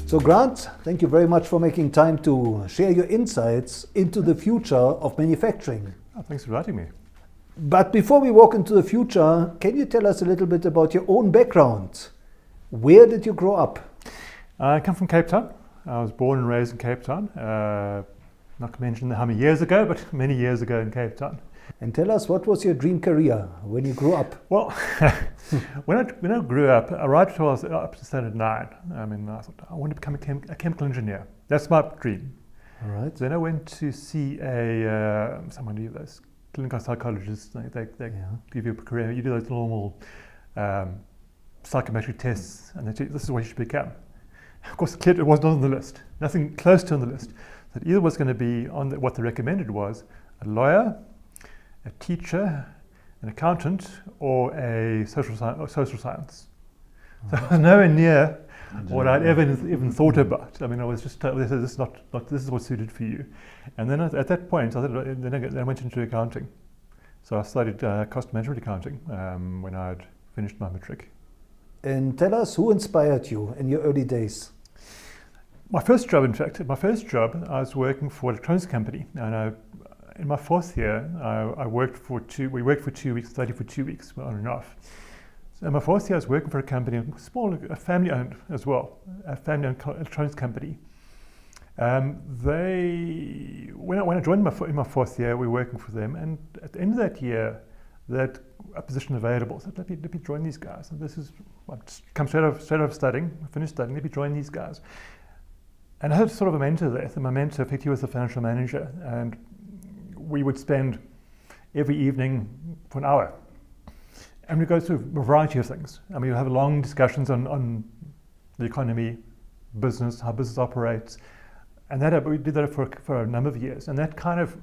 So Grant, thank you very much for making time to share your insights into the future of manufacturing. Oh, thanks for inviting me. But before we walk into the future, can you tell us a little bit about your own background? Where did you grow up? I come from Cape Town. I was born and raised in Cape Town. Not to mention how many years ago, but many years ago in Cape Town. And tell us, what was your dream career when you grew up? Well, when I grew up, right until I was up to standard 9, I thought I want to become a chemical engineer. That's my dream. All right. Then I went to see someone who those clinical psychologists. They give you a career. You do those normal psychometric tests, and they tell you this is what you should become. Of course, it was not on the list. Nothing close to on the list. So it either was going to be on what they recommended was a lawyer, a teacher, an accountant, or a social science. So it was nowhere near what I'd ever even thought about. I was just told, this is this is what's suited for you. And then at that point, I went into accounting. So I studied cost management accounting when I'd finished my matric. And tell us, who inspired you in your early days? My first job, I was working for an electronics company, and in my 4th year, we worked for 2 weeks, studied for 2 weeks, on and off. So in my 4th year, I was working for a company, a family-owned as well, a family-owned electronics company. When I joined in my 4th year, we were working for them, and at the end of that year, they had a position available. So let me join these guys. And this is come straight out of studying, finished studying. Let me join these guys. And I had sort of a mentor there. So my mentor, in fact, he was the financial manager, and we would spend every evening for an hour, and we go through a variety of things. We have long discussions on the economy, business, how business operates, and we did that for a number of years, and that kind of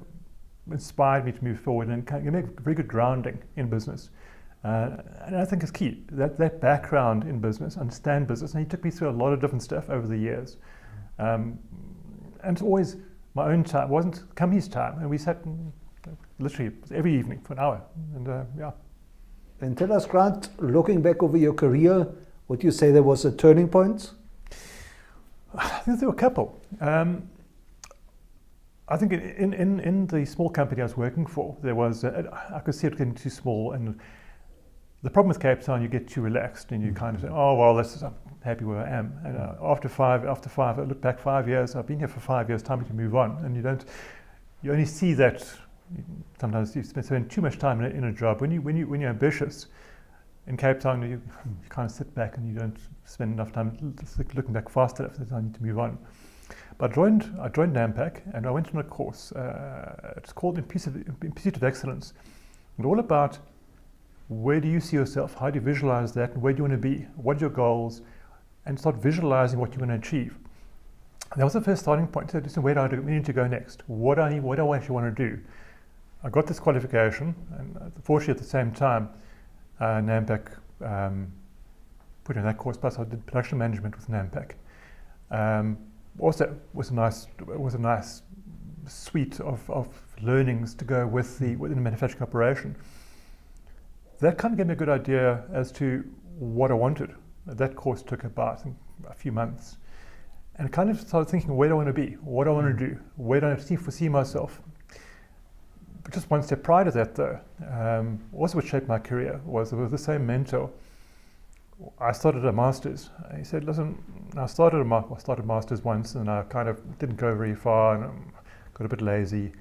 inspired me to move forward and give me a very good grounding in business. And I think it's key, that background in business, understand business, and he took me through a lot of different stuff over the years. And it's always my own time, it wasn't the company's time, and we sat literally every evening for an hour, and And tell us, Grant, looking back over your career, would you say there was a turning point? I think there were a couple. I think in the small company I was working for, there was I could see it getting too small, and the problem with Cape Town, you get too relaxed, and you kind of say, oh well, I'm happy where I am. And after five, I look back 5 years. I've been here for 5 years. Time to move on, and you only see that. Sometimes you spend too much time in a job. When you're ambitious in Cape Town, you kind of sit back and you don't spend enough time looking back fast enough. I need to move on. But I joined Nampak, and I went on a course. It's called In Pursuit of Excellence, and all about where do you see yourself, how do you visualize that, and where do you want to be, what are your goals, and start visualizing what you want to achieve. And that was the first starting point. So where do we need to go next? What do I actually want to do? I got this qualification, and fortunately at the same time, Nampak put in that course. Plus, I did production management with Nampak. Also, was a nice suite of learnings to go within the manufacturing operation. That kind of gave me a good idea as to what I wanted. That course took about, I think, a few months, and I kind of started thinking, where do I want to be? What do I want to do? Where do I foresee myself? But just one step prior to that, though, also what shaped my career was the same mentor. I started a master's. He said, listen, I started master's once, and I kind of didn't go very far, and got a bit lazy.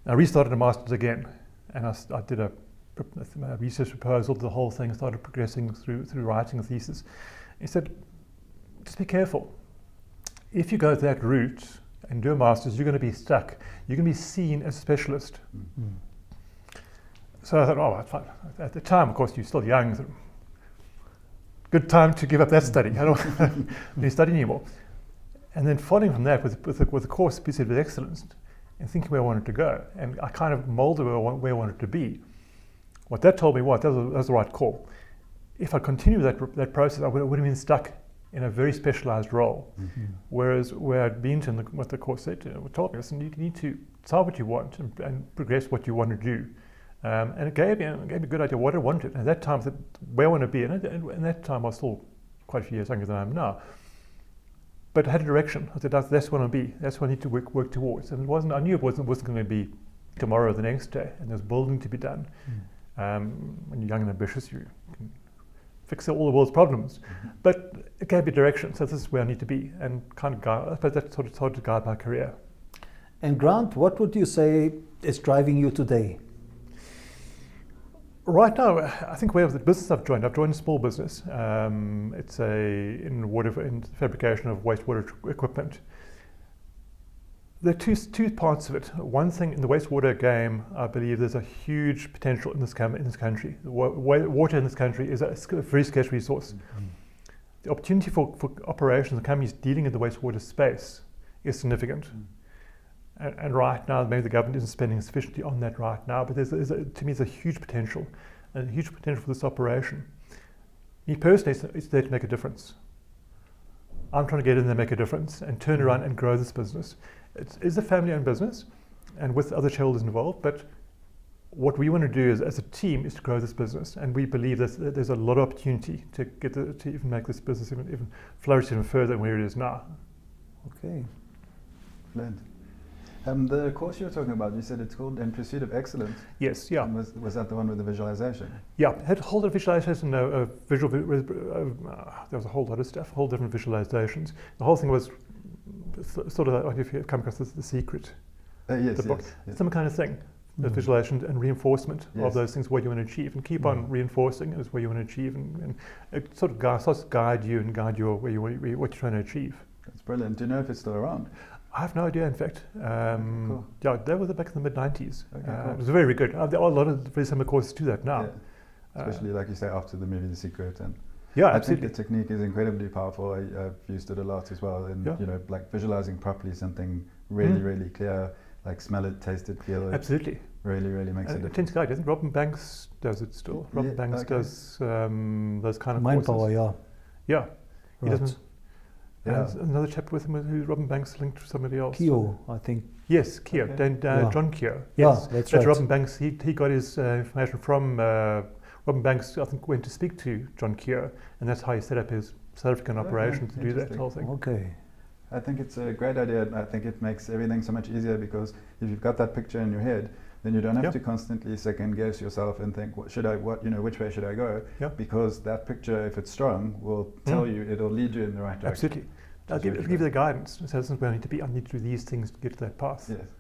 I restarted a master's again, and I did a research proposal, the whole thing, started progressing through writing a thesis. He said, just be careful. If you go that route and do a master's, you're going to be stuck. You're going to be seen as a specialist. Mm-hmm. So I thought, oh, that's fine. At the time, of course, you're still young. So good time to give up that study. I don't need to study anymore. And then following from that with the course Pursuit of Excellence, and thinking where I wanted to go, and I kind of molded where I wanted to be. What that told me that was the right call. If I continued that process, I would have been stuck in a very specialized role. Mm-hmm. Whereas where I'd been to what the course told me, listen, you need to decide what you want and progress what you want to do. And it gave me a good idea what I wanted. And at that time, where I want to be, and at that time I was still quite a few years younger than I am now. but I had a direction. I said, that's what I want to be. That's what I need to work towards. And I knew it wasn't going to be tomorrow or the next day. And there's building to be done. When you're young and ambitious, you can fix all the world's problems. But it gave me direction. So this is where I need to be, and kind of guide. I suppose that sort of started to guide my career. And Grant, what would you say is driving you today? Right now, I think the business I've joined a small business. It's in fabrication of wastewater equipment. There are two parts of it. One thing in the wastewater game, I believe there's a huge potential in this country. Water in this country is a very scarce resource. The opportunity for operations and companies dealing in the wastewater space is significant. And right now, maybe the government isn't spending sufficiently on that right now, but to me, there's a huge potential for this operation. Me personally, it's there to make a difference. I'm trying to get in there and make a difference and turn around and grow this business. It's a family-owned business and with other shareholders involved, but what we want to do as a team is to grow this business, and we believe that there's a lot of opportunity to even make this business even flourish even further than where it is now. Okay. Brilliant. The course you were talking about, you said it's called In Pursuit of Excellence. Yes, yeah. And was that the one with the visualization? Yeah, had a whole lot of visualization, there was a whole lot of stuff, whole different visualizations. The whole thing was sort of like if you come across The Secret, Yes. Some kind of thing. The visualization and reinforcement of those things, what you want to achieve, and keep on reinforcing is what you want to achieve, and it sort of starts to guide you and guide you what you're trying to achieve. That's brilliant. Do you know if it's still around? I have no idea, in fact. Cool. Yeah, that was back in the mid-90s. Okay, cool. It was very good. There are a lot of very similar courses to that now. Yeah. Especially, like you say, after the movie The Secret. And yeah, I absolutely. think the technique is incredibly powerful. I've used it a lot as well. And, like visualizing properly something really clear, like smell it, taste it, feel it. Absolutely. Really makes a It difference. tends to guide. I think Robin Banks does it still. Robin Banks does those kind of Mind courses. power, yeah. Yeah. He Right. doesn't. There's another chap with him who's Robin Banks linked to somebody else. Keogh, I think. Yes, Keogh. Yeah. John Keogh. Yeah, Yes. that's right. Robin Banks. He got his information from Robin Banks. I think went to speak to John Keogh, and that's how he set up his South African operation to do that whole thing. Okay. I think it's a great idea. I think it makes everything so much easier, because if you've got that picture in your head, then you don't have to constantly second guess yourself and think, which way should I go? Yeah. Because that picture, if it's strong, will tell you, it'll lead you in the right direction. Absolutely. It'll give you the guidance. So this is where I need to be. I need to do these things to get to that path. Yes.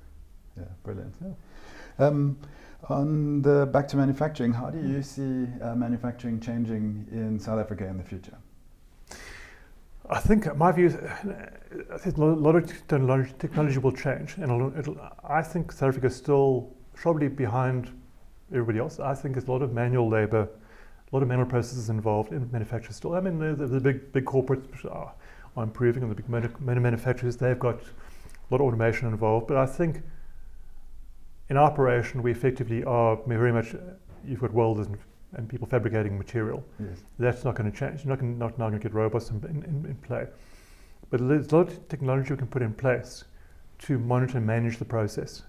Yeah, brilliant. Yeah. Back to manufacturing, how do you see manufacturing changing in South Africa in the future? I think my view is I think a lot of technology will change, and I think South Africa is still probably behind everybody else. I think there's a lot of manual labor, a lot of manual processes involved in manufacture still. I mean, the big corporates are improving, and the big manufacturers, they've got a lot of automation involved. But I think in operation, we effectively are very much, you've got welders and people fabricating material. Yes. That's not going to change. You're not now going to get robots in play. But there's a lot of technology we can put in place to monitor and manage the process.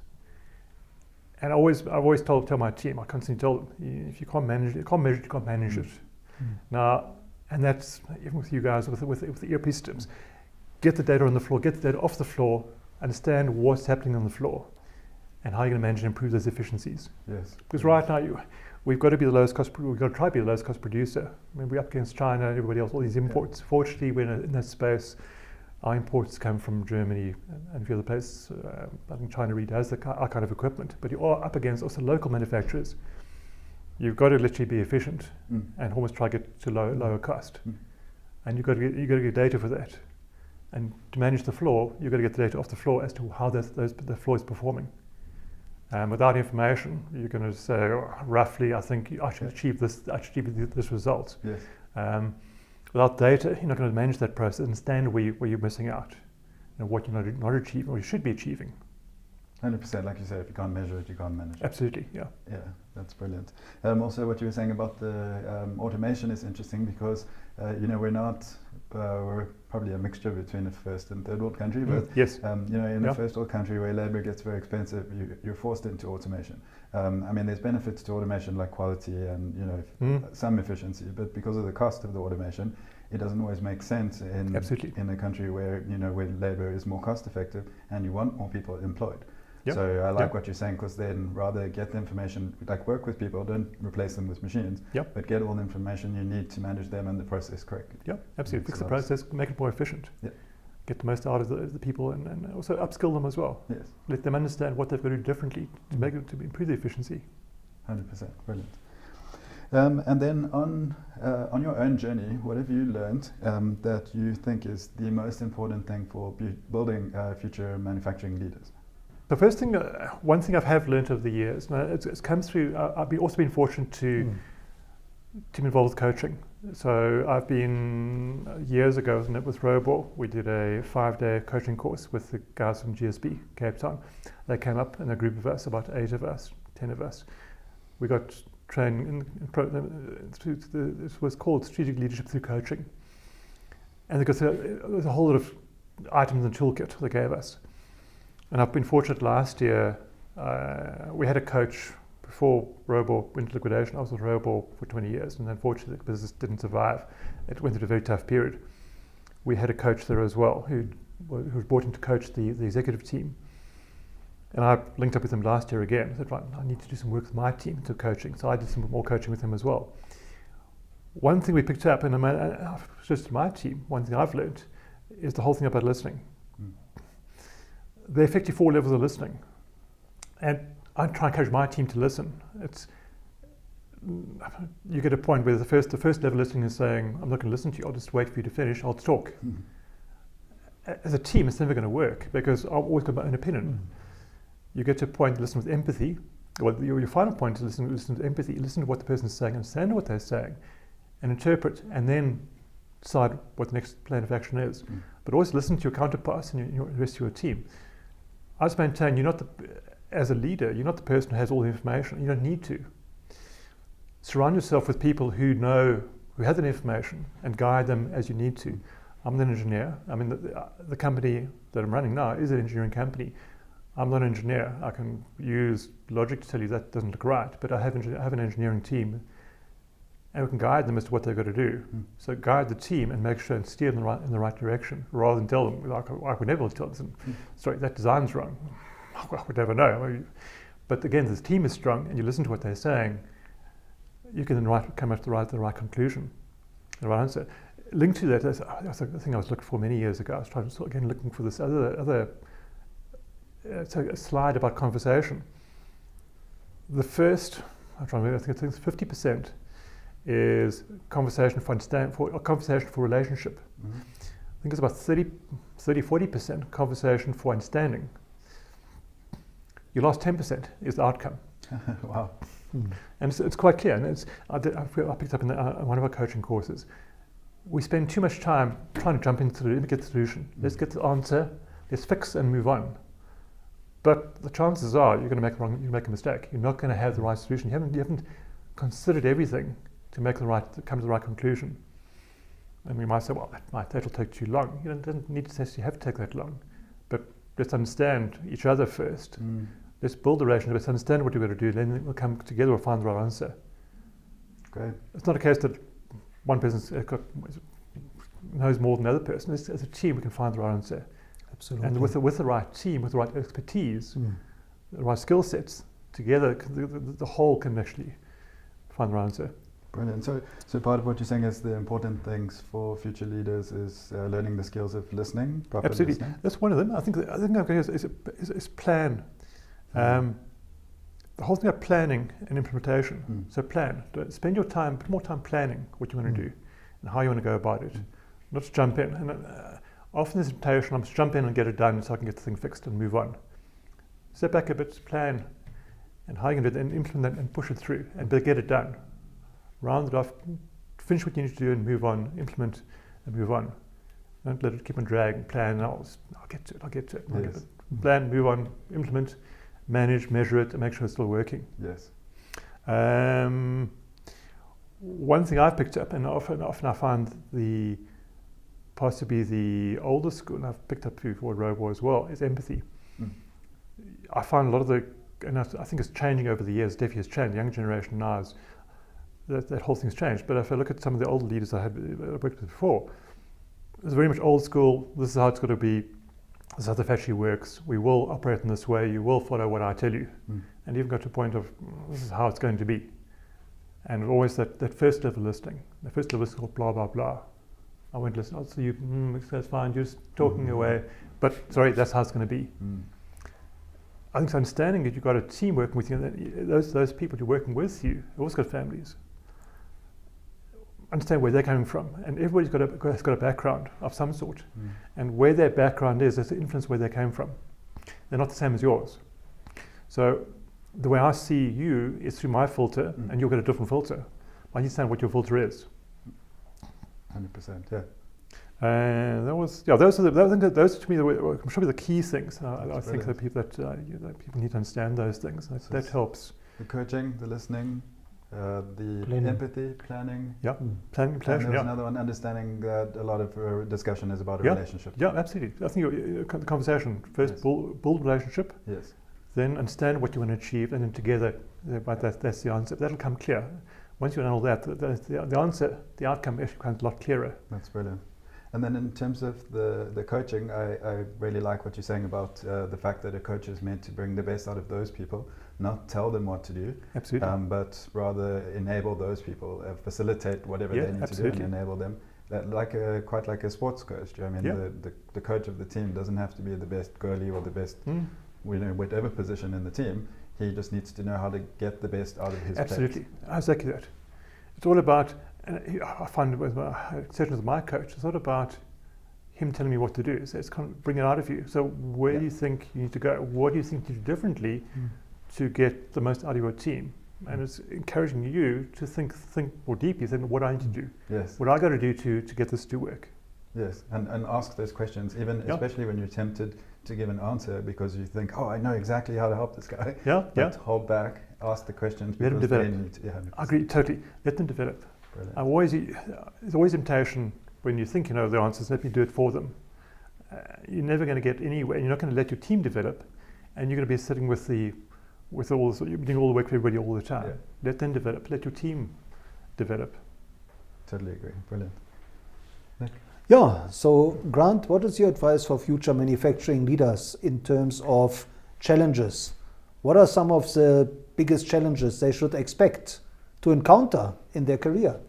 And I've always tell my team, I constantly tell them, if you can't manage it, you can't measure it, you can't manage it. Now, and that's even with you guys, with the ERP systems, get the data on the floor, get the data off the floor, understand what's happening on the floor, and how you're going to manage and improve those efficiencies. Yes. Because right now, we've got to be the lowest cost. We've got to try to be the lowest cost producer. I mean, we're up against China, everybody else, all these imports. Yeah. Fortunately, we're in that space. Our imports come from Germany and a few other places. I think China really does our kind of equipment. But you are up against also local manufacturers. You've got to literally be efficient and almost try to get to lower cost. And you've got to get data for that. And to manage the floor, you've got to get the data off the floor as to how the floor is performing. Without information, you're going to say, roughly, I think I should achieve this result. Yes. Without data, you're not going to manage that process, understand where you're missing out, and what you're not achieving, or you should be achieving. 100%, like you said, if you can't measure it, you can't manage it. Absolutely, yeah. Yeah, that's brilliant. Also, what you were saying about the automation is interesting, because we're probably a mixture between a first and third world country, but yes. In a first world country where labor gets very expensive, you're forced into automation. There's benefits to automation like quality and some efficiency, but because of the cost of the automation, it doesn't always make sense in Absolutely. in a country where where labour is more cost effective and you want more people employed. Yep. So I like Yep. what you're saying, because then rather get the information, like work with people, don't replace them with machines, Yep. but get all the information you need to manage them and the process correctly. Yep, absolutely. Makes Fix the a lot of process, make it more efficient. Yep. Get the most out of the people, and also upskill them as well. Yes, Let them understand what they've got to do differently to make it to improve the efficiency. 100%, brilliant. And then on your own journey, what have you learned that you think is the most important thing for building future manufacturing leaders? The first thing, one thing I've learned over the years, and it's come through. I've also been fortunate to be involved with coaching. So I've been years ago with Robor. We did a 5-day coaching course with the guys from GSB Cape Town. They came up in a group of us, about 8 of us, 10 of us. We got trained this was called Strategic Leadership Through Coaching, and there was a whole lot of items in the toolkit they gave us. And I've been fortunate last year, we had a coach before Robor went into liquidation. I was with Robor for 20 years, and unfortunately the business didn't survive. It went through a very tough period. We had a coach there as well who was brought in to coach the executive team. And I linked up with him last year again. I said, right, I need to do some work with my team to coaching. So I did some more coaching with him as well. One thing we picked up, and just my team, one thing I've learned is the whole thing about listening. There are effectively 4 levels of listening. And I try and encourage my team to listen. You get a point where the first level of listening is saying, I'm not going to listen to you, I'll just wait for you to finish, I'll talk. As a team, it's never going to work, because I've always got my own opinion. You get to a point to listen with empathy. Well, your final point is listen with empathy. Listen to what the person is saying, understand what they're saying, and interpret, and then decide what the next plan of action is. But always listen to your counterparts and the rest of your team. I just maintain as a leader, you're not the person who has all the information. You don't need to. Surround yourself with people who have that information, and guide them as you need to. I'm an engineer. I mean, the company that I'm running now is an engineering company. I'm not an engineer. I can use logic to tell you that doesn't look right, but I have an engineering team, and we can guide them as to what they've got to do. So guide the team and make sure and steer them in the right direction, rather than tell them, I would never tell them, sorry, that design's wrong. I would never know. But again, the team is strong, and you listen to what they're saying, you can then come up to the right conclusion, the right answer. Linked to that, that's a thing I was looking for many years ago. I was trying to looking for this other a slide about conversation. The first, I think it's 50% is conversation for relationship. I think it's about 30-40% conversation for understanding. Your last 10% is the outcome. Wow. And it's quite clear. And I picked up in one of our coaching courses. We spend too much time trying to jump into get the solution. Let's get the answer. Let's fix and move on. But the chances are you're going to make a mistake. You're not going to have the right solution. You haven't considered everything to come to the right conclusion. And we might say, well, that'll take too long. It doesn't need to necessarily have to take that long. But let's understand each other first. Let's build a relationship. Let's understand what we're going to do. Then we'll come together. We'll find the right answer. Great. It's not a case that one person knows more than the other person. As a team, we can find the right answer. Absolutely. And with the right team, with the right expertise, the right skill sets, together, the whole can actually find the right answer. Brilliant. So part of what you're saying is the important things for future leaders is learning the skills of listening, proper Absolutely. listening. That's one of them. I think I'm going to is plan. The whole thing of planning and implementation. So plan. Spend your time, put more time planning what you want to do and how you want to go about it. Not just jump in. And often there's a temptation, I'm just jump in and get it done so I can get the thing fixed and move on. Step back a bit, plan, and how you can do it, and implement and push it through, and get it done. Round it off, finish what you need to do and move on, implement and move on. Don't let it keep on dragging, plan, I'll get to it. Yes. Plan, move on, implement, manage, measure it, and make sure it's still working. Yes. One thing I've picked up, and often I find possibly the older school, and I've picked up before Robor as well, is empathy. I find a lot of and I think it's changing over the years, definitely has changed. The young generation now that whole thing's changed. But if I look at some of the old leaders I worked with before, it was very much old school. This is how it's got to be. This is how the factory works. We will operate in this way. You will follow what I tell you. And you've got to a point of, this is how it's going to be. And always that first level listing. The first level is called blah, blah, blah. I won't listen. I'll see you, that's fine, you're just talking away. But sorry, that's how it's going to be. I think it's understanding that you've got a team working with you, and those people you're working with you have also got families. Understand where they're coming from, and everybody's has got a background of some sort, and where their background is, there's an influence where they came from. They're not the same as yours. So the way I see you is through my filter, and you've got a different filter. I understand what your filter is. 100%, yeah. And those to me were probably the key things. I think that people need to understand those things. That helps. The coaching, the listening. The Planning. Empathy, planning. Yeah, planning, And there's another one, understanding that a lot of discussion is about a relationship. Yeah, absolutely. I think the conversation first, build relationship. Yes. Then understand what you want to achieve, and then together, that's the answer. That'll come clear. Once you know all that, the answer, the outcome actually becomes a lot clearer. That's brilliant. And then in terms of the coaching, I really like what you're saying about the fact that a coach is meant to bring the best out of those people, not tell them what to do, Absolutely. but rather enable those people, facilitate whatever they need to do and enable them. That quite like a sports coach. I mean, the coach of the team doesn't have to be the best goalie or the best, whatever position in the team. He just needs to know how to get the best out of his Absolutely, exactly that. It's all about, and I find with sessions with my coach, it's not about him telling me what to do. It's kind of bring it out of you. So where do you think you need to go? What do you think you do differently to get the most out of your team? And it's encouraging you to think more deeply than what I need to do. Yes. What I got to do to get this to work. Yes, and ask those questions, especially when you're tempted to give an answer because you think, oh, I know exactly how to help this guy. But hold back, ask the questions. Let them develop. I agree, totally. Let them develop. Brilliant. There's always temptation when you think you know the answers, let me do it for them. You're never going to get anywhere. You're not going to let your team develop, and you're going to be sitting with all this, you're doing all the work for everybody all the time. Yeah. Let them develop. Let your team develop. Totally agree. Brilliant. Nick? Yeah, so Grant, what is your advice for future manufacturing leaders in terms of challenges? What are some of the biggest challenges they should expect to encounter in their career?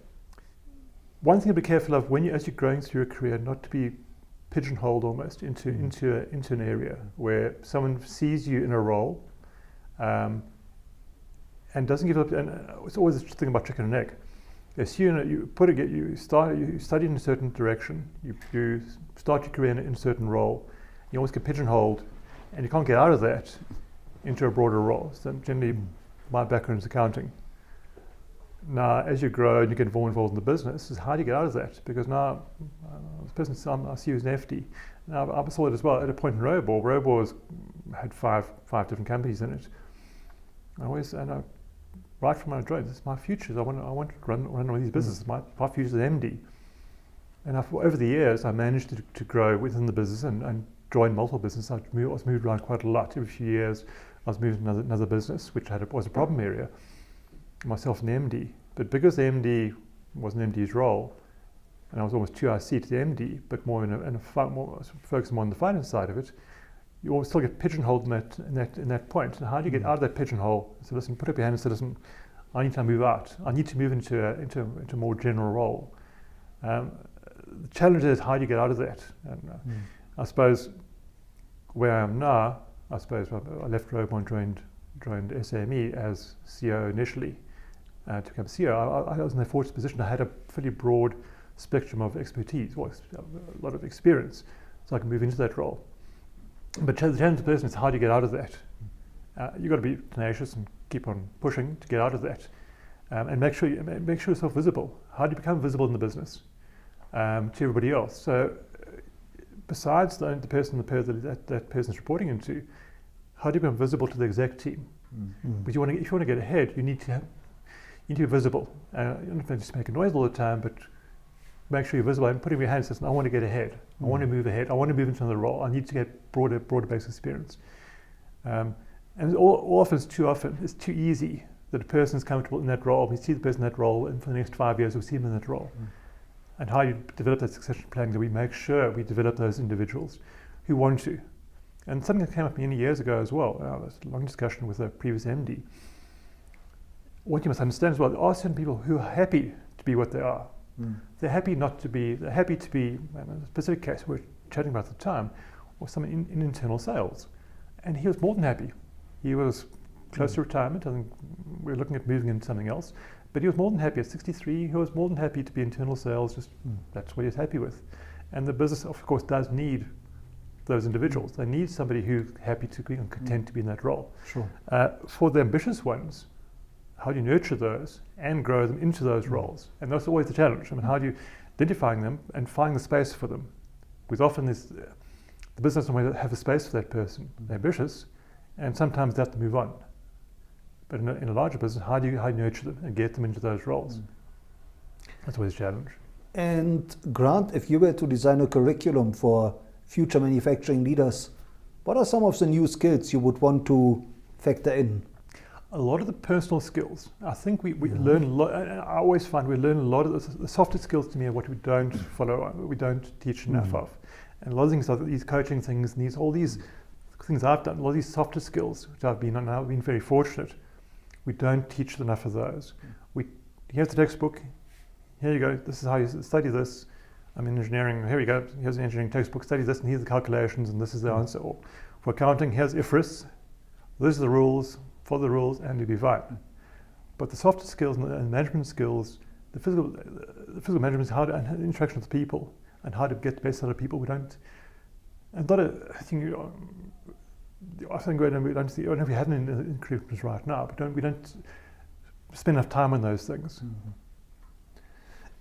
One thing to be careful of as you're growing through your career, not to be pigeonholed almost into an area where someone sees you in a role and doesn't give up. And it's always the thing about chicken and egg. Yes, you study in a certain direction, you start your career in a certain role, you always get pigeonholed, and you can't get out of that into a broader role. So generally, my background is accounting. Now, as you grow and you get more involved in the business, is how do you get out of that? Because now, the business I see as an FD. Now, I saw it as well at a point in Robor. Robor had five different companies in it. Right from my dream, this is my future. I want to run one of these businesses. My future is MD. And over the years, I managed to grow within the business and join multiple businesses. I was moved around quite a lot. Every few years, I was moved to another business, which was a problem area. Myself an MD. But because the MD was an MD's role, and I was almost 2 IC to the MD, but more more focusing more on the finance side of it, you always still get pigeonholed in that point. And how do you get out of that pigeonhole? So listen, put up your hand and say, listen, I need to move out. I need to move into a more general role. The challenge is how do you get out of that? And I suppose where I am now, I left Robor and joined SAME as CEO initially. To become CEO, I was in a fortunate position. I had a fairly broad spectrum of expertise, a lot of experience, so I can move into that role. But the challenge of the person is how do you get out of that? You've got to be tenacious and keep on pushing to get out of that, and make sure yourself visible. How do you become visible in the business to everybody else? So, besides the person that person is reporting into, how do you become visible to the exec team? But if you want to get ahead, you need to be visible. You don't have to just make a noise all the time, but make sure you're visible and putting your hands and saying, I want to get ahead. I want to move ahead. I want to move into another role. I need to get broader based experience. And often it's too easy that a person is comfortable in that role. We see the person in that role, and for the next 5 years, we'll see them in that role. And how you develop that succession planning, that we make sure we develop those individuals who want to. And something that came up many years ago as well, there was a long discussion with a previous MD. What you must understand as well, there are certain people who are happy to be what they are. They're happy not to be, they're happy to be, in a specific case we were chatting about at the time, was someone in internal sales. And he was more than happy. He was close to retirement. I think we were looking at moving into something else. But he was more than happy at 63. He was more than happy to be internal sales. Just that's what he was happy with. And the business, of course, does need those individuals. They need somebody who's happy to be and content to be in that role. Sure. For the ambitious ones, how do you nurture those and grow them into those roles? And that's always the challenge. I mean, how do you identifying them and finding the space for them? Because often the business doesn't have a space for that person. They're ambitious, and sometimes they have to move on. But in a larger business, how do you nurture them and get them into those roles? That's always a challenge. And Grant, if you were to design a curriculum for future manufacturing leaders, what are some of the new skills you would want to factor in? A lot of the personal skills. I think we learn a lot. I always find we learn a lot of the softer skills to me are what we don't follow, we don't teach enough of. And a lot of things are these coaching things and all these things I've done, a lot of these softer skills, which I've been very fortunate. We don't teach enough of those. Here's the textbook. Here you go. This is how you study this. I'm in engineering. Here we go. Here's an engineering textbook. Study this, and here's the calculations, and this is the answer. Or for accounting, here's IFRS. These are the rules. Follow the rules, and you'll be fine. But the softer skills and management skills, the physical management, how to and interaction with people, and how to get the best out of people, we don't. And not a thing. I think we don't see. I don't know if we have it in curriculums right now, but we don't spend enough time on those things.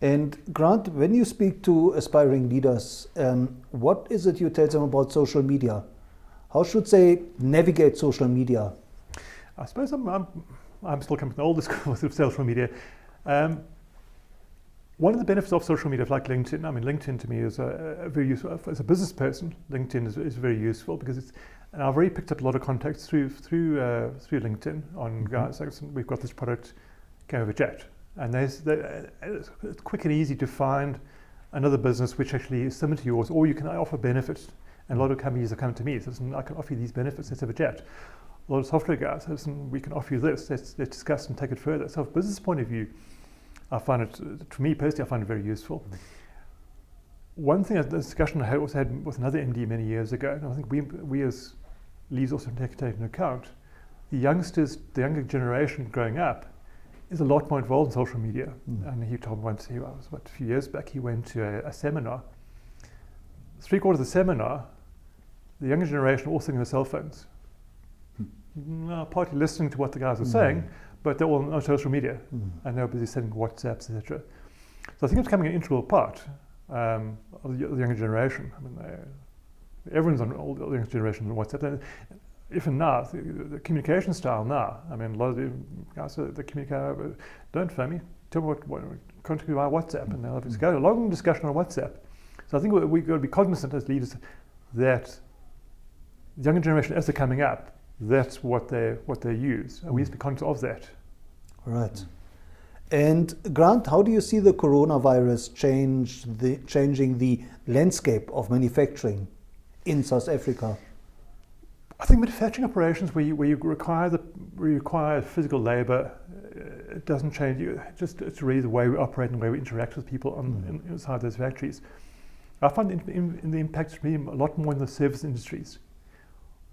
And Grant, when you speak to aspiring leaders, what is it you tell them about social media? How should they navigate social media? I suppose I'm still coming from the older school of social media. One of the benefits of social media, like LinkedIn, I mean, LinkedIn to me is very useful. As a business person, LinkedIn is very useful because and I've already picked up a lot of contacts through LinkedIn on guys. Like, we've got this product, came over chat. And it's quick and easy to find another business which actually is similar to yours, or you can offer benefits. And a lot of companies are coming to me, so I can offer you these benefits, let's have a chat. A lot of software guys, we can offer you this, let's discuss and take it further. So from a business point of view, I find it, for me personally, I find it very useful. One thing, a discussion I also had with another MD many years ago, and I think we as leaders also take into account, the younger generation growing up is a lot more involved in social media. And he told me once, a few years back, he went to a seminar. 3/4 of the seminar, the younger generation were all sitting on their cell phones. Partly listening to what the guys were saying, but they're all on social media, and they're busy sending WhatsApps, etc. So I think it's becoming an integral part of the younger generation. I mean, everyone's on all the younger generation on WhatsApp. And even now, the communication style now, I mean, a lot of the guys that communicate, don't phone me, tell me what contact me via WhatsApp, and they'll just go a long discussion on WhatsApp. So I think we've got to be cognizant as leaders that the younger generation, as they're coming up, that's what they use, and we have to be conscious of that. Right. And Grant, how do you see the coronavirus changing the landscape of manufacturing in South Africa? I think manufacturing operations where you require physical labour, it doesn't change. It's really the way we operate and the way we interact with people inside those factories. I find the impact to me a lot more in the service industries,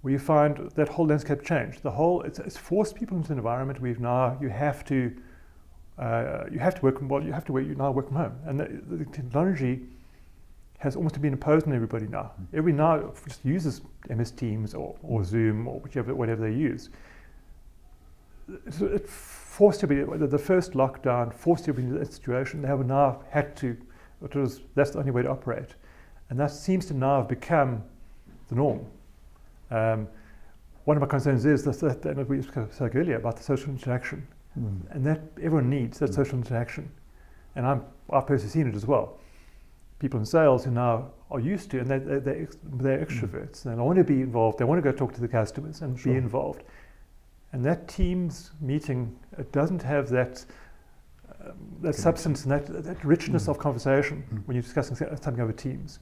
where you find that whole landscape change. It's forced people into an environment where now you have to work from home, and the technology has almost been imposed on everybody now. Everybody now just uses MS Teams or Zoom or whatever they use. So it forced everybody. The first lockdown forced everybody into that situation. They have now had to. That's the only way to operate, and that seems to now have become the norm. One of my concerns is that we spoke earlier about the social interaction, and that everyone needs that social interaction, and I've personally seen it as well. People in sales who now are used to, and they're extroverts, and they want to be involved. They want to go talk to the customers and be involved. And that Teams meeting, it doesn't have that substance and that richness of conversation when you're discussing something over Teams.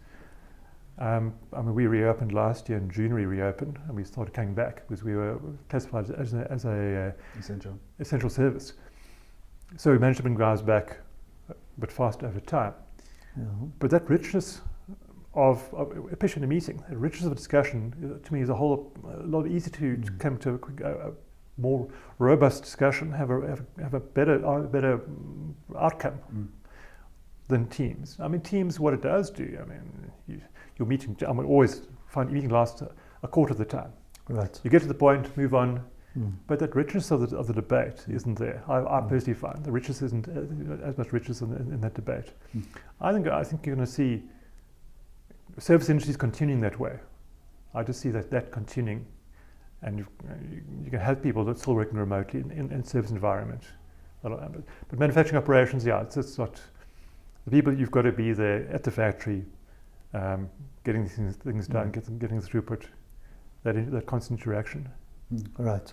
I mean, we reopened last year in June. We reopened, and we started coming back because we were classified as a essential service. So we managed to bring guys back a bit faster over time. Yeah. But that richness of especially in a meeting, the richness of a discussion, to me, is a lot easier to come to a more robust discussion, have a better outcome than Teams. I mean, Teams, what it does do, I mean, your meeting, I mean, always find meeting lasts a quarter of the time. Right. You get to the point, move on, but that richness of the debate isn't there. I personally find the richness isn't as much richness in that debate. I think you're going to see service industries continuing that way. I just see that continuing, and you can have people that's still working remotely in service environment. But manufacturing operations, it's not the people. You've got to be there at the factory, getting these things done, getting the throughput, that constant interaction. Right.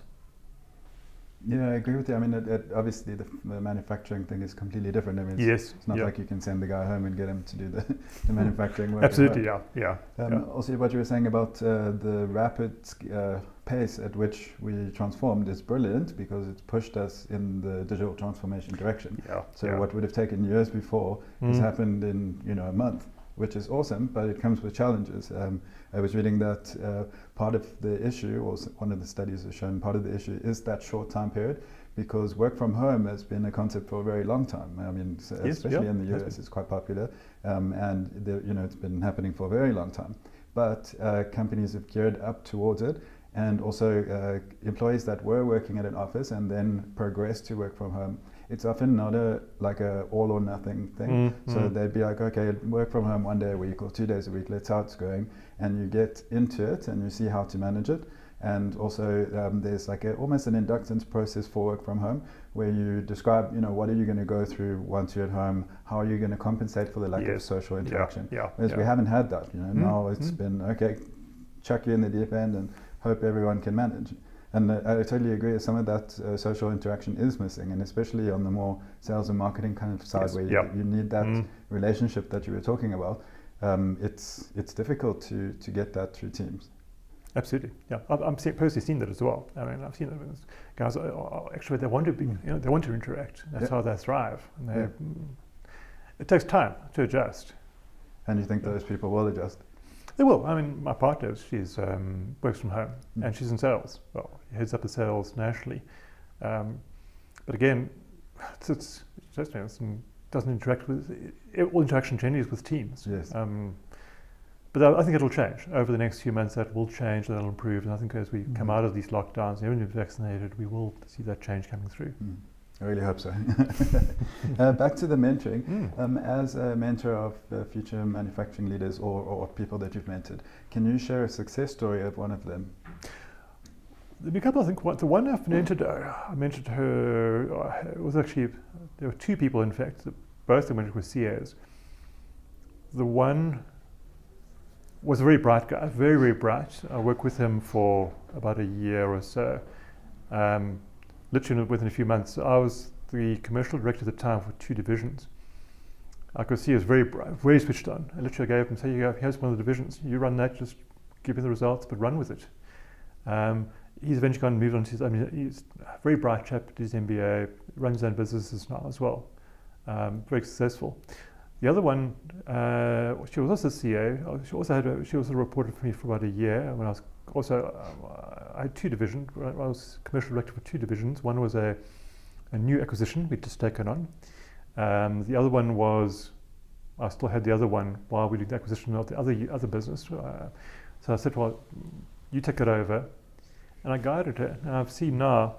Yeah, I agree with you. I mean, obviously the manufacturing thing is completely different. I mean, it's not like you can send the guy home and get him to do the manufacturing work. Absolutely, yeah. Also, what you were saying about the rapid pace at which we transformed is brilliant because it's pushed us in the digital transformation direction. What would have taken years before has happened in a month, which is awesome, but it comes with challenges. I was reading that part of the issue, or one of the studies has shown part of the issue, is that short time period, because work from home has been a concept for a very long time. I mean, especially in the US, it's quite popular, and it's been happening for a very long time. But companies have geared up towards it, and also employees that were working at an office and then progressed to work from home. It's often not a all or nothing thing. So they'd be like, okay, work from home 1 day a week or 2 days a week, let's see how it's going. And you get into it and you see how to manage it. And also there's like almost an inductance process for work from home where you describe, what are you going to go through once you're at home? How are you going to compensate for the lack of social interaction? Whereas we haven't had that, now it's been, okay, chuck you in the deep end and hope everyone can manage. And I totally agree. Some of that social interaction is missing, and especially on the more sales and marketing kind of side, where you need that relationship that you were talking about. It's difficult to get that through Teams. Absolutely, yeah. I'm personally seen that as well. I mean, I've seen that guys actually they want to be, they want to interact. That's how they thrive. And it takes time to adjust. And you think those people will adjust? They will. I mean, my partner, she's works from home and she's in sales. Well, heads up the sales nationally. But again, it doesn't interact with, all interaction generally is with Teams. Yes. But I think it'll change. Over the next few months, that will change, that'll improve. And I think as we come out of these lockdowns, everyone's vaccinated, we will see that change coming through. I really hope so. Back to the mentoring. As a mentor of future manufacturing leaders or people that you've mentored, can you share a success story of one of them? There'll be a couple, I think. The one I've mentored, I mentored her, it was actually, there were two people in fact, both of them were CEOs. The one was a very bright guy, very, very bright. I worked with him for about a year or so. Literally within a few months. I was the commercial director at the time for 2 divisions. I could see he was very bright, very switched on. I literally gave him, here's one of the divisions, you run that, just give me the results, but run with it. He's eventually gone and moved on to he's a very bright chap, did his MBA, runs his own businesses now as well. Very successful. The other one, she was also CEO. She also reported for me for about a year when I was I had 2 divisions. I was commercial director for 2 divisions. One was a new acquisition we'd just taken on. The other one was, I still had the other one while we did the acquisition of the other business. So I said, well, you take it over. And I guided her. And I've seen now,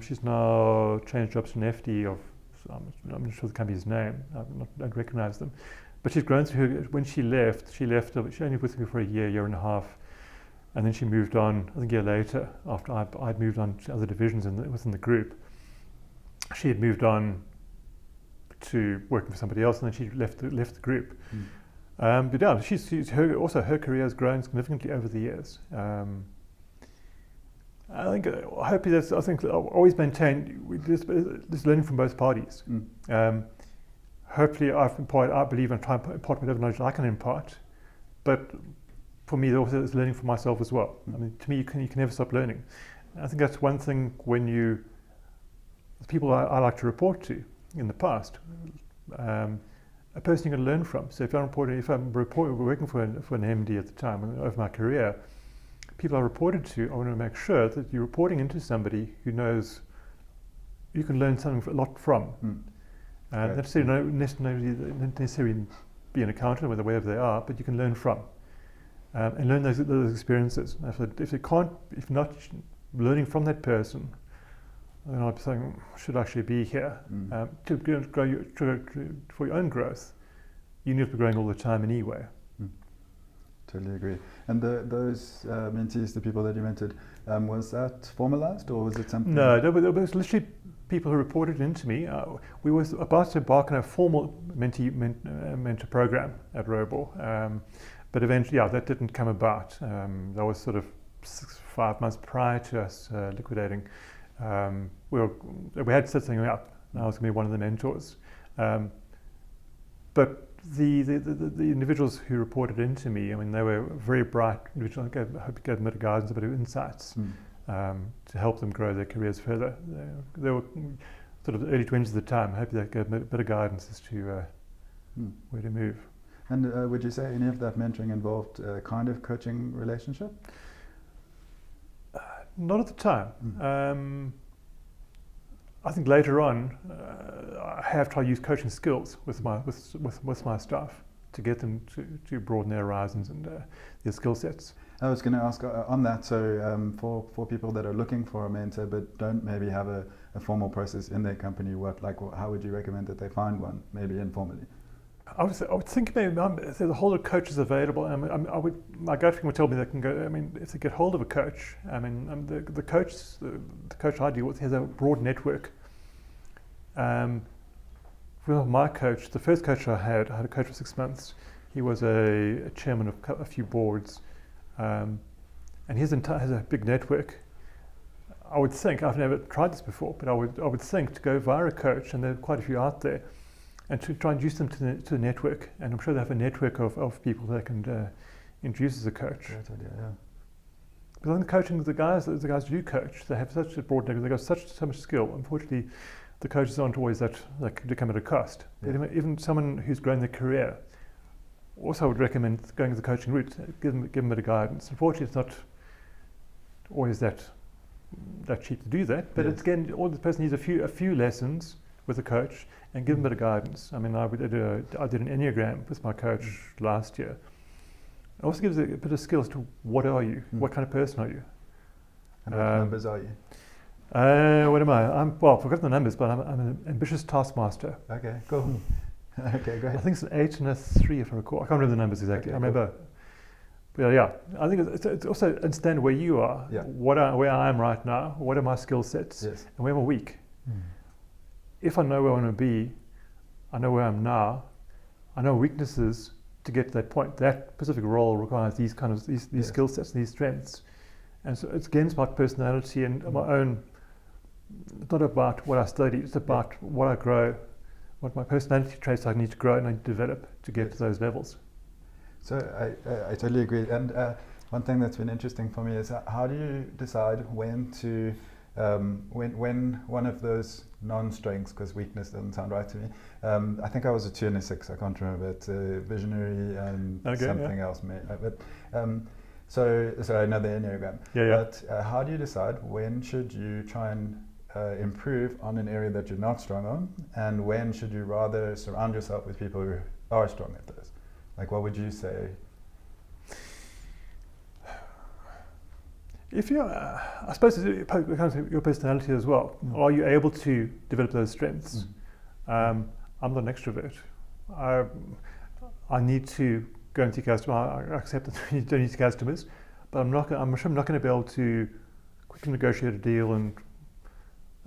she's now changed jobs to an FD of, I'm not sure the company's name, I don't recognize them. But she's grown through her. When she left, she only with me for a year and a half. And then she moved on, I think a year later, after I'd moved on to other divisions within the group. She had moved on to working for somebody else, and then she left the group. But yeah, her career has grown significantly over the years. I think hopefully that's. I think I've always maintained there's learning from both parties. Hopefully, I believe and try and impart whatever knowledge I can impart, but for me, also there's learning for myself as well. I mean, to me, you can never stop learning. I think that's one thing when the people I like to report to in the past, a person you can learn from. So if I'm working for an MD at the time of my career, people I reported to, I want to make sure that you're reporting into somebody who knows you can learn something a lot from. Not necessarily be an accountant or wherever they are, but you can learn from and learn those experiences. If not learning from that person, then I'd be saying, should I actually be here? To grow for your own growth, you need to be growing all the time anyway. Totally agree. And those mentees, the people that you mentored, was that formalized or was it something? No, there was literally people who reported into me. We were about to embark on a formal mentor program at Robur, but eventually, that didn't come about. That was sort of 5 months prior to us liquidating. We had set something up, and I was going to be one of the mentors. But the individuals who reported into me, I mean, they were very bright individuals. I hope it gave them a bit of guidance, a bit of insights to help them grow their careers further. They were sort of early 20s at the time. I hope that gave them a bit of guidance as to where to move. And would you say any of that mentoring involved a kind of coaching relationship? Not at the time. I think later on, I have tried to use coaching skills with my staff to get them to broaden their horizons and their skill sets. I was going to ask on that. So for people that are looking for a mentor but don't maybe have a formal process in their company, how would you recommend that they find one, maybe informally? I would think maybe there's a whole lot of coaches available. My gut feeling would tell me they can go. I mean, if they get hold of a coach, I mean, the coach I deal with has a broad network. Well, my coach, the first coach I had a coach for 6 months. He was a chairman of a few boards, and has a big network. I would think, I've never tried this before, but I would think to go via a coach, and there are quite a few out there, and to try and introduce them to the network. And I'm sure they have a network of people they can introduce as a coach. Great idea, yeah. But in coaching, the guys who do coach, they have such a broad network, they've got so much skill. Unfortunately, the coaches aren't always that do come at a cost. Yeah. But even someone who's grown their career, also I would recommend going the coaching route, give them a bit of guidance. Unfortunately, it's not always that cheap to do that, but it's, again, all the person needs a few lessons with a coach and give them a bit of guidance. I mean, I did an Enneagram with my coach last year. It also gives a bit of skills to what are you, what kind of person are you. And what numbers are you? What am I? I've forgotten the numbers, but I'm an ambitious taskmaster. Okay, cool. Okay, great. I think it's an 8 and a 3 if I recall. I can't remember the numbers exactly. Okay, I remember. But yeah, I think it's also understand where you are, where I am right now, what are my skill sets, and where am I weak. If I know where I want to be, I know where I am now, I know weaknesses to get to that point. That specific role requires these skill sets, these strengths. And so it's again about personality and my own. It's not about what I study, it's about what I grow, what my personality traits I need to grow and I need to develop to get to those levels. So I totally agree. And one thing that's been interesting for me is how do you decide when to, when one of those non-strengths, because weakness doesn't sound right to me, I think I was a 2 and a 6, I can't remember, it's visionary and something else. So I know the Enneagram. But how do you decide when should you try and improve on an area that you're not strong on, and when should you rather surround yourself with people who are strong at those? Like, what would you say? If you, I suppose it comes to your personality as well. Are you able to develop those strengths? I'm not an extrovert. I need to go and see customers. I accept that you don't need customers, but I'm sure I'm not going to be able to quickly negotiate a deal, and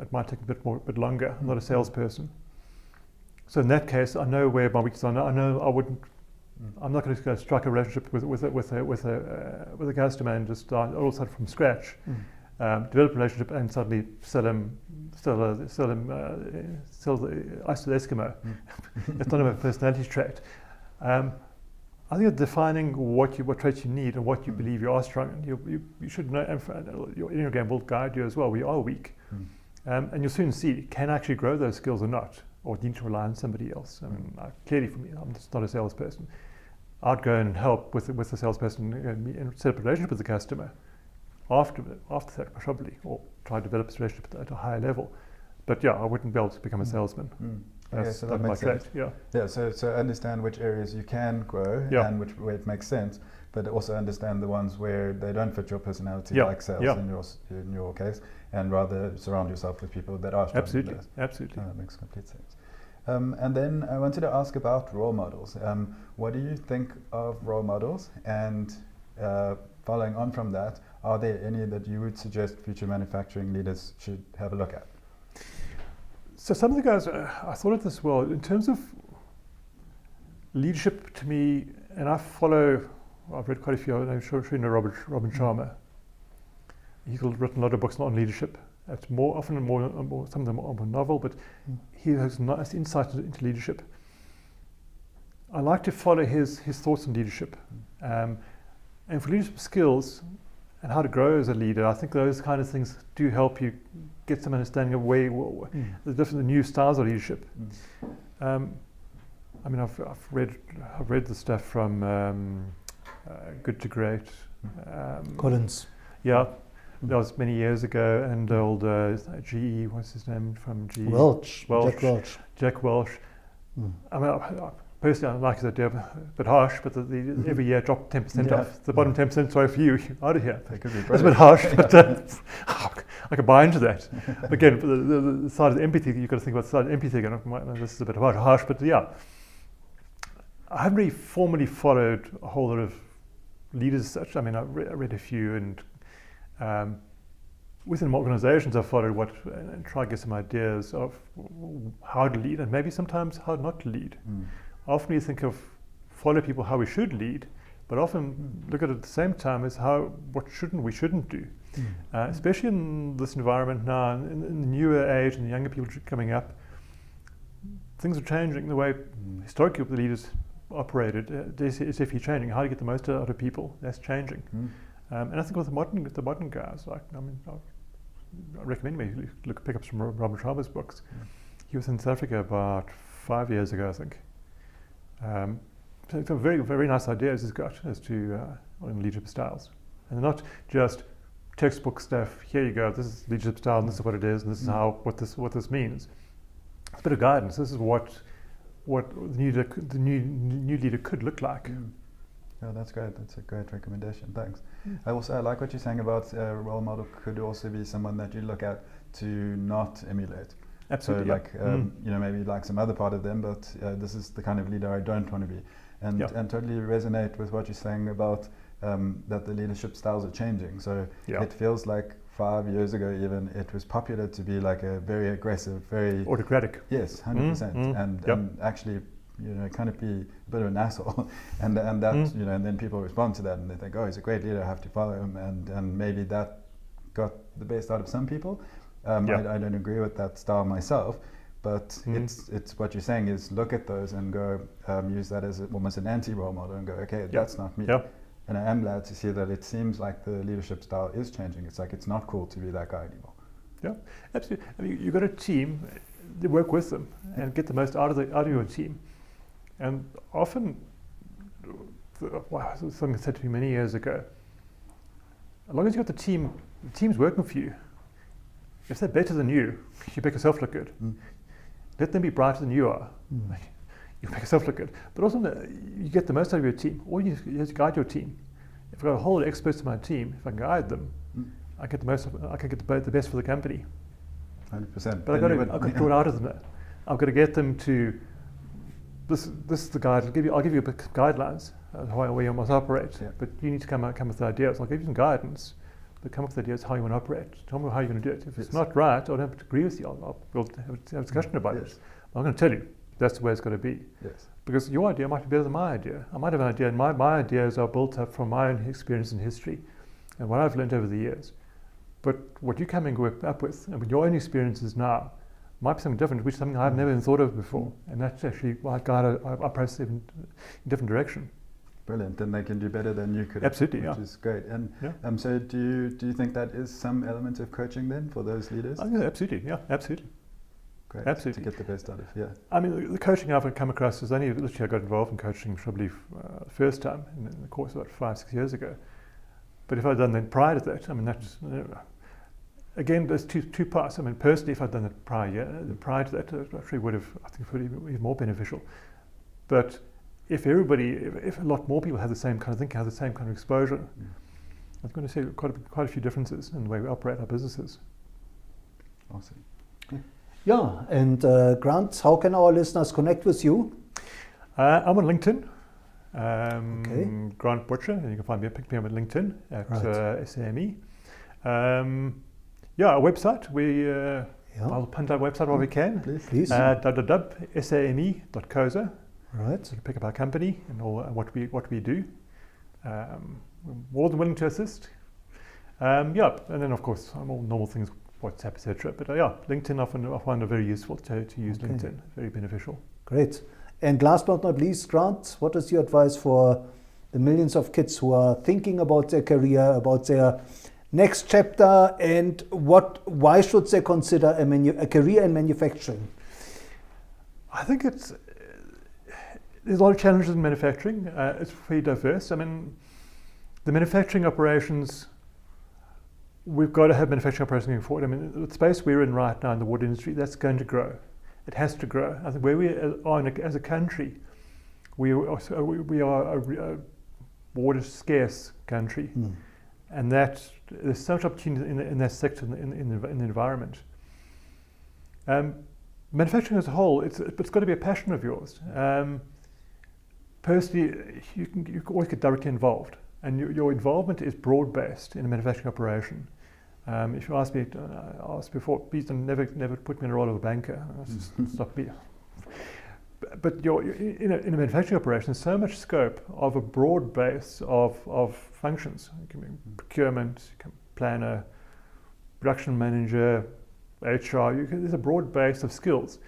it might take a bit longer. I'm not a salesperson, so in that case, I know where my weaknesses are. I know I wouldn't. I'm not going to strike a relationship with a customer and just start from scratch. develop a relationship, and suddenly sell the ice to the Eskimo. It's not a personality trait. I think that defining what traits you need and what you believe you are strong in, you should know, and your Enneagram will guide you as well. We are weak. And you'll soon see, can I actually grow those skills or not? Or need to rely on somebody else? I mean, clearly for me, I'm just not a salesperson. I'd go and help with the salesperson and set up a relationship with the customer after that, probably, or try to develop a relationship at a higher level. But yeah, I wouldn't be able to become a salesman. Okay, so that makes sense. Yeah, so understand which areas you can grow and which where it makes sense, but also understand the ones where they don't fit your personality, like sales in your case, and rather surround yourself with people that are strong. Absolutely. That makes complete sense. And then I wanted to ask about role models. What do you think of role models? And following on from that, are there any that you would suggest future manufacturing leaders should have a look at? So some of the guys, I thought of this well, in terms of leadership to me, and I've read quite a few, I'm sure you know Robin Sharma. He's written a lot of books on leadership. It's more often some of them are more novel, but he has nice insight into leadership. I like to follow his thoughts on leadership. And for leadership skills and how to grow as a leader, I think those kind of things do help you get some understanding of the different new styles of leadership. I mean, I've read the stuff from Good to Great. Collins. Yeah, that was many years ago, and old GE, what's his name from GE? Jack Welch. I mean, personally, I like his idea, a bit harsh, but every year drop 10% off. The bottom 10%, sorry for you, out of here. That's a bit harsh, but I can buy into that. Again, the side of the empathy, you've got to think about the side of empathy again. This is a bit harsh, but yeah. I haven't really formally followed a whole lot of leaders as such. I mean, I read a few, and within organizations I've followed and try to get some ideas of how to lead, and maybe sometimes how not to lead. Often we think of follow people how we should lead, but often look at it at the same time as what we shouldn't do. Especially in this environment now, in the newer age and the younger people coming up, things are changing. The way historically the leaders operated is definitely changing. How to get the most out of people, that's changing. And I think with the modern guys, I recommend maybe pick up some Robin Sharma's books. He was in South Africa about 5 years ago, I think. So very, very nice ideas he's got as to leadership styles. And they're not just textbook stuff, here you go, this is leadership style, and this is what it is, and this is what this means. It's a bit of guidance. This is what the new leader could look like. Yeah, that's great. That's a great recommendation. Thanks. I like what you're saying about a role model could also be someone that you look at to not emulate. Absolutely. So maybe like some other part of them, but this is the kind of leader I don't want to be. And totally resonate with what you're saying about that the leadership styles are changing. So it feels like 5 years ago even, it was popular to be like a very aggressive, very autocratic. Yes, 100%. And actually, kind of be a bit of an asshole. and that, and then people respond to that and they think, oh, he's a great leader, I have to follow him. And maybe that got the best out of some people. I don't agree with that style myself, but it's what you're saying is look at those and go use that as almost an anti-role model and go, okay, that's not me. And I am glad to see that it seems like the leadership style is changing. It's like it's not cool to be that guy anymore. Yeah, absolutely. I mean, you've got a team, you work with them and get the most out of your team. And often, something said to me many years ago, as long as you've got the team's working for you, if they're better than you make yourself look good. Let them be brighter than you are. You make yourself look good. But also, you get the most out of your team. All you have to guide your team. If I've got a whole lot of experts in my team, if I can guide them, I get the most. I can get the best for the company. 100%. But I've got to draw it out of them. I've got to get them to. This is the guide. I'll give you guidelines how you must operate. But you need to come with the ideas. I'll give you some guidance. But come up with ideas how you want to operate. Tell me how you're going to do it. If it's not right, I don't have to agree with you. We'll have a discussion about it. I'm going to tell you that's the way it's going to be. Because your idea might be better than my idea. I might have an idea, and my ideas are built up from my own experience and history and what I've learned over the years. But what you coming up with, I mean, your own experiences now, might be something different, which is something I've never even thought of before. And that's actually why I guide our process in a different direction. Brilliant, and they can do better than you could. Absolutely, which yeah. is great. And Yeah. so, do you think that is some element of coaching then for those leaders? Oh, yeah, absolutely, yeah, absolutely. Great, absolutely. to get the best out of. Yeah. I mean, the coaching I've come across is only literally I got involved in coaching probably the first time in the course about 5-6 years ago. But if I'd done that prior to that, I mean, that's again, there's two parts. I mean, personally, if I'd done it prior to that, it actually would have, I think, been more beneficial. But if a lot more people have the same kind of thinking, have the same kind of exposure, I'm going to see quite a few differences in the way we operate our businesses. Awesome. Yeah, and Grant, how can our listeners connect with you? I'm on LinkedIn. Okay. Grant Butcher, and you can pick me up at LinkedIn at Right. SAME. Our website, I'll punt our website while we can. Please. www.same.coza. Right. So you can pick up our company and all what we do. We're more than willing to assist. And then of course all normal things, WhatsApp, etc. But LinkedIn I find it very useful to use. Okay. LinkedIn, very beneficial. Great. And last but not least, Grant, what is your advice for the millions of kids who are thinking about their career, about their next chapter, and why should they consider a career in manufacturing? I think there's a lot of challenges in manufacturing. It's very diverse. I mean, the manufacturing operations, we've got to have manufacturing operations going forward. I mean, the space we're in right now in the wood industry, that's going to grow. It has to grow. I think where we are as a country, we are a water scarce country, and that there's so much opportunity in that sector in the environment. Manufacturing as a whole, it's got to be a passion of yours. Personally, you can always get directly involved, and your involvement is broad based in a manufacturing operation. If you asked me, asked before, please don't never put me in a role of a banker. Stop me. But in a manufacturing operation, there's so much scope of a broad base of functions. You can be procurement, you can planner, production manager, HR. There's a broad base of skills.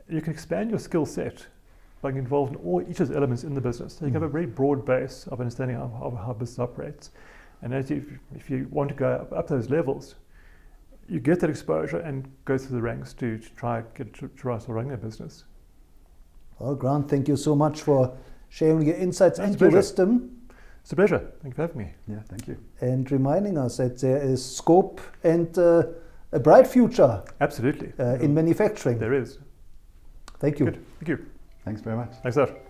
You can expand your skill set by getting involved in each of the elements in the business. So you can have a very broad base of understanding of how business operates. And if you want to go up those levels, you get that exposure and go through the ranks to try to run a business. Well, Grant, thank you so much for sharing your insights and your wisdom. It's a pleasure. Thank you for having me. Yeah, thank you. And reminding us that there is scope and a bright future. Absolutely. In manufacturing. There is. Thank you. Good. Thank you. Thanks very much. Thanks a lot.